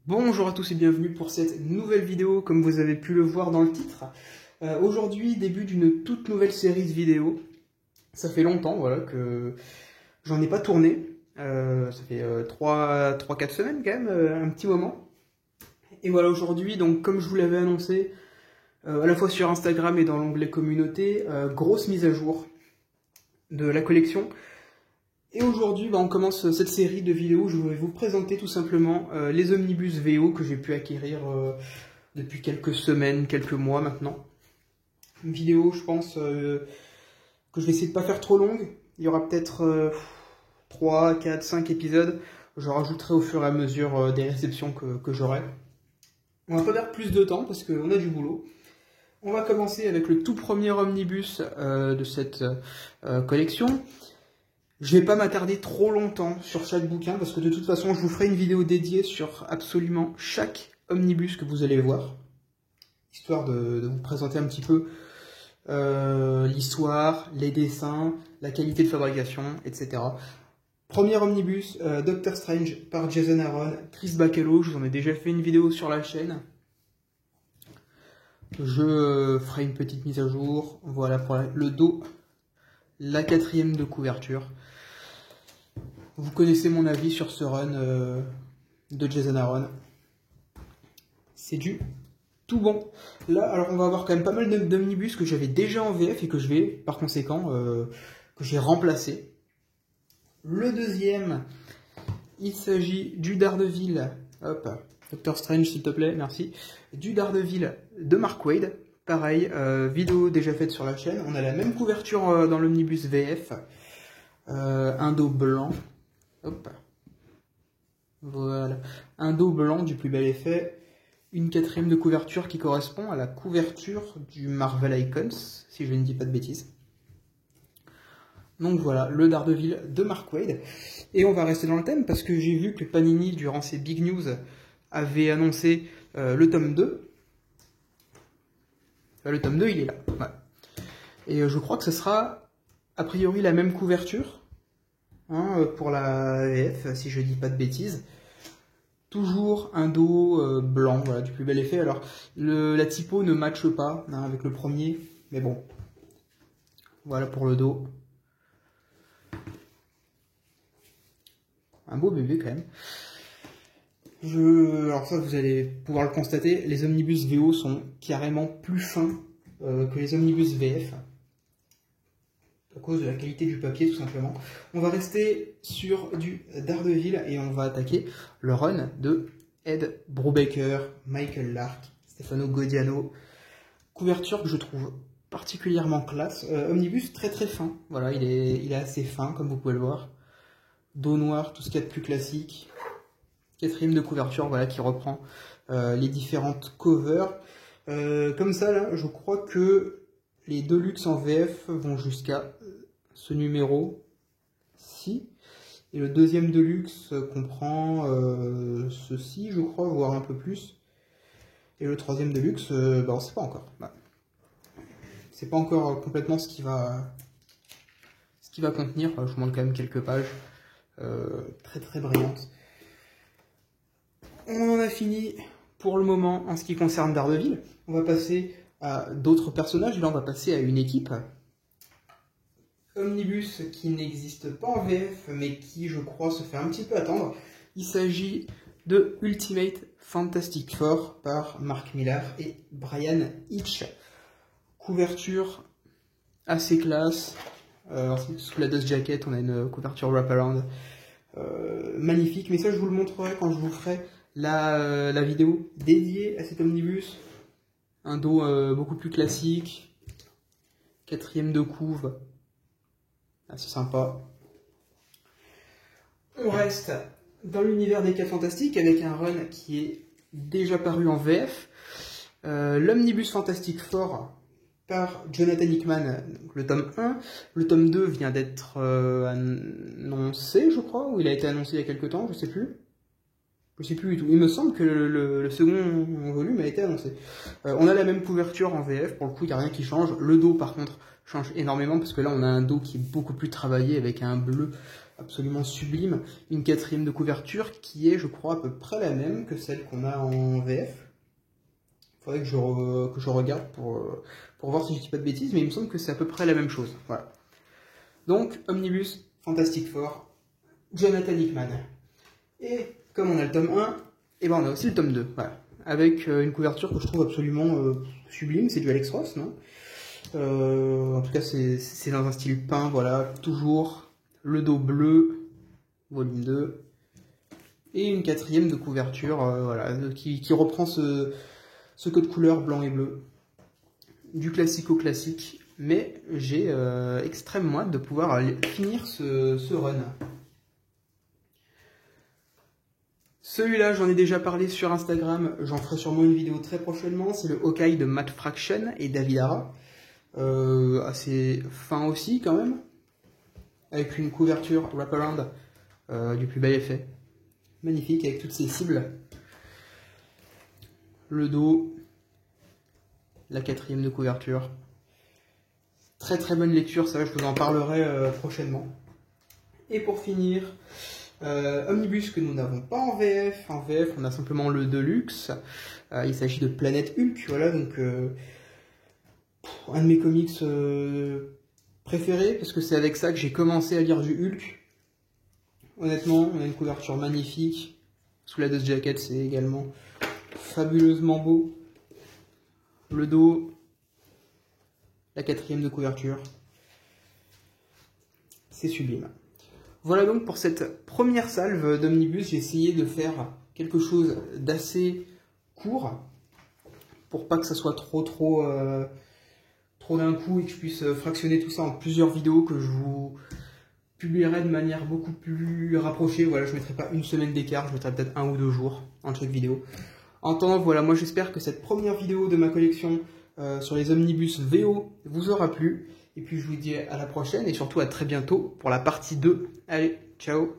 Bonjour à tous et bienvenue pour cette nouvelle vidéo, comme vous avez pu le voir dans le titre. Aujourd'hui, début d'une toute nouvelle série de vidéos. Ça fait longtemps voilà, que j'en ai pas tourné. Ça fait 3-4 semaines quand même, un petit moment. Et voilà, aujourd'hui, donc comme je vous l'avais annoncé, à la fois sur Instagram et dans l'onglet communauté, grosse mise à jour de la collection. Et aujourd'hui, on commence cette série de vidéos où je vais vous présenter tout simplement les omnibus VO que j'ai pu acquérir depuis quelques semaines, quelques mois maintenant. Une vidéo, je pense, que je vais essayer de pas faire trop longue. Il y aura peut-être 3, 4, 5 épisodes. Je rajouterai au fur et à mesure des réceptions que j'aurai. On va pas perdre plus de temps parce qu'on a du boulot. On va commencer avec le tout premier omnibus de cette collection. Je vais pas m'attarder trop longtemps sur chaque bouquin parce que de toute façon je vous ferai une vidéo dédiée sur absolument chaque omnibus que vous allez voir, histoire de vous présenter un petit peu l'histoire, les dessins, la qualité de fabrication, etc. Premier omnibus, Doctor Strange par Jason Aaron, Chris Bachalo, je vous en ai déjà fait une vidéo sur la chaîne. Je ferai une petite mise à jour, voilà pour le dos, la 4e de couverture. Vous connaissez mon avis sur ce run de Jason Aaron. C'est du tout bon. Là, alors on va avoir quand même pas mal d'omnibus que j'avais déjà en VF et que je vais, par conséquent, que j'ai remplacé. Le deuxième, il s'agit du Daredevil. Hop, Doctor Strange s'il te plaît, merci. Du Daredevil de Mark Waid. Pareil, vidéo déjà faite sur la chaîne. On a la même couverture dans l'omnibus VF. Un dos blanc. Hop. Voilà. Un dos blanc du plus bel effet. Une 4e de couverture qui correspond à la couverture du Marvel Icons, si je ne dis pas de bêtises. Donc voilà, le Daredevil de Mark Waid. Et on va rester dans le thème parce que j'ai vu que Panini, durant ses big news, avait annoncé le tome 2. Le tome 2, il est là. Voilà. Et je crois que ce sera a priori la même couverture pour la VF, si je dis pas de bêtises. Toujours un dos blanc, voilà, du plus bel effet. Alors, la typo ne matche pas avec le premier, mais bon. Voilà pour le dos. Un beau bébé quand même. Alors ça, vous allez pouvoir le constater, les omnibus VO sont carrément plus fins que les omnibus VF. À cause de la qualité du papier, tout simplement. On va rester sur du Daredevil et on va attaquer le run de Ed Brubaker, Michael Lark, Stefano Gaudiano. Couverture que je trouve particulièrement classe. Omnibus très très fin. Voilà, il est assez fin, comme vous pouvez le voir. Dos noir, tout ce qu'il y a de plus classique. 4e de couverture, voilà, qui reprend les différentes covers. Comme ça, là, je crois que les Deluxe en VF vont jusqu'à ce numéro-ci. Et le deuxième Deluxe comprend ceci, je crois, voire un peu plus. Et le troisième Deluxe, on ne sait pas encore. Bah, c'est pas encore complètement ce qu'il va contenir. Je vous montre quand même quelques pages très très brillantes. On en a fini pour le moment en ce qui concerne Daredevil. On va passer à d'autres personnages. Là, on va passer à une équipe. Omnibus qui n'existe pas en VF, mais qui, je crois, se fait un petit peu attendre. Il s'agit de Ultimate Fantastic Four par Mark Millar et Bryan Hitch. Couverture assez classe. Sous la dust jacket, on a une couverture wraparound magnifique. Mais ça, je vous le montrerai quand je vous ferai la vidéo dédiée à cet omnibus. Un dos beaucoup plus classique. 4e de couve. C'est sympa. On reste dans l'univers des 4 Fantastiques avec un run qui est déjà paru en VF. L'Omnibus Fantastic Four par Jonathan Hickman, le tome 1. Le tome 2 vient d'être annoncé, je crois, ou il a été annoncé il y a quelques temps, je sais plus. Je sais plus du tout. Il me semble que le second volume a été annoncé. On a la même couverture en VF, pour le coup, il n'y a rien qui change. Le dos, par contre, change énormément, parce que là, on a un dos qui est beaucoup plus travaillé, avec un bleu absolument sublime. Une 4e de couverture qui est, je crois, à peu près la même que celle qu'on a en VF. Il faudrait que je regarde pour voir si je dis pas de bêtises, mais il me semble que c'est à peu près la même chose. Voilà. Donc, Omnibus, Fantastic Four, Jonathan Hickman. Et comme on a le tome 1, et ben on a aussi le tome 2. Voilà. Avec une couverture que je trouve absolument sublime. C'est du Alex Ross, non? En tout cas, c'est dans un style peint, voilà, toujours. Le dos bleu, volume 2. Et une 4e de couverture, voilà, qui reprend ce code couleur blanc et bleu. Du classique au classique. Mais j'ai extrêmement hâte de pouvoir finir ce run. Celui-là, j'en ai déjà parlé sur Instagram, j'en ferai sûrement une vidéo très prochainement. C'est le Hawkeye de Matt Fraction et David Hara. Assez fin aussi quand même. Avec une couverture wraparound du plus bel effet. Magnifique avec toutes ces cibles. Le dos. La 4e de couverture. Très très bonne lecture, ça je vous en parlerai prochainement. Et pour finir, Omnibus que nous n'avons pas en VF. En VF, on a simplement le Deluxe. Il s'agit de Planète Hulk, voilà, donc un de mes comics préférés, parce que c'est avec ça que j'ai commencé à lire du Hulk. Honnêtement, on a une couverture magnifique. Sous la Dust Jacket, c'est également fabuleusement beau. Le dos, la 4e de couverture. C'est sublime. Voilà donc pour cette première salve d'Omnibus. J'ai essayé de faire quelque chose d'assez court pour pas que ça soit trop d'un coup et que je puisse fractionner tout ça en plusieurs vidéos que je vous publierai de manière beaucoup plus rapprochée. Voilà, je ne mettrai pas une semaine d'écart, je mettrai peut-être 1 ou 2 jours entre chaque vidéo. En attendant, voilà, moi j'espère que cette première vidéo de ma collection sur les Omnibus VO vous aura plu. Et puis je vous dis à la prochaine et surtout à très bientôt pour la partie 2. Allez, ciao!